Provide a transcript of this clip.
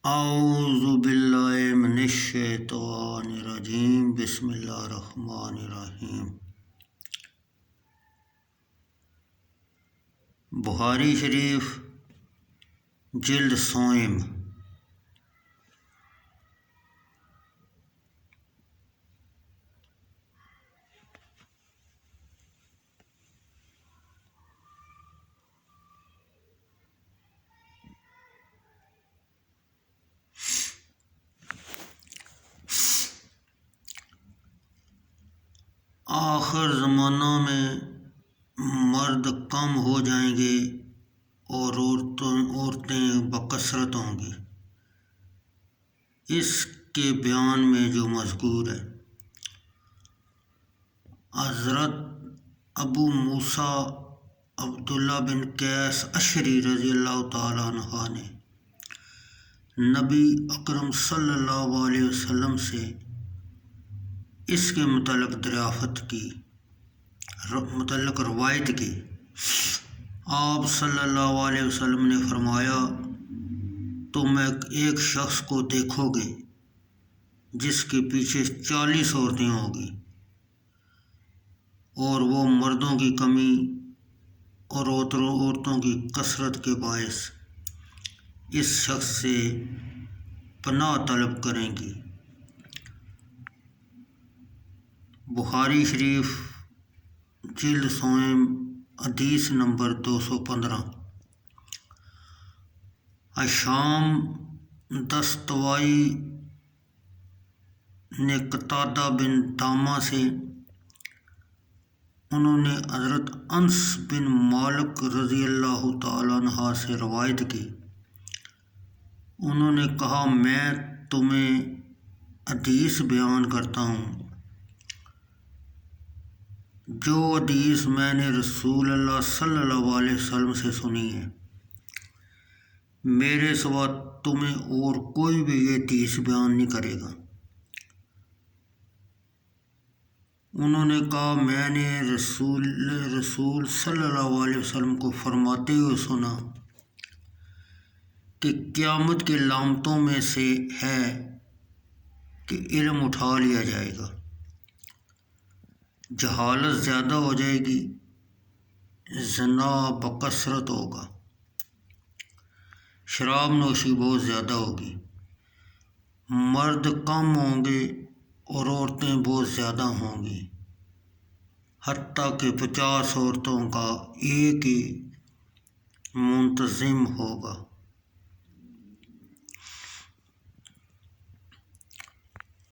اعوذ باللہ من الشیطان الرجیم بسم اللہ الرحمن الرحیم۔ بخاری شریف جلد سوئم۔ آخر زمانہ میں مرد کم ہو جائیں گے اور عورتیں بکثرت ہوں گی۔ اس کے بیان میں جو مذکور ہے، حضرت ابو موسیٰ عبداللہ بن قیس اشعری رضی اللہ تعالیٰ عنہ نے نبی اکرم صلی اللہ علیہ وسلم سے اس کے متعلق روایت کی۔ آپ صلی اللہ علیہ وسلم نے فرمایا، تم ایک شخص کو دیکھو گے جس کے پیچھے 40 عورتیں ہوں گی، اور وہ مردوں کی کمی اور عورتوں کی کثرت کے باعث اس شخص سے پناہ طلب کریں گی۔ بخاری شریف جلد سوئم حدیث نمبر 215۔ ہشام دستوائی نے قتادہ بن دامہ سے، انہوں نے حضرت انس بن مالک رضی اللہ تعالیٰ عنہ سے روایت کی۔ انہوں نے کہا، میں تمہیں حدیث بیان کرتا ہوں جو حدیث میں نے رسول اللہ صلی اللہ علیہ وسلم سے سنی ہے، میرے سوا تمہیں اور کوئی بھی یہ حدیث بیان نہیں کرے گا۔ انہوں نے کہا، میں نے رسول صلی اللہ علیہ وسلم کو فرماتے ہوئے سنا کہ قیامت کی علامتوں میں سے ہے کہ علم اٹھا لیا جائے گا، جہالت زیادہ ہو جائے گی، زنا بکثرت ہوگا، شراب نوشی بہت زیادہ ہوگی، مرد کم ہوں گے اور عورتیں بہت زیادہ ہوں گی، حتیٰ کہ 50 عورتوں کا ایک ہی منتظم ہوگا۔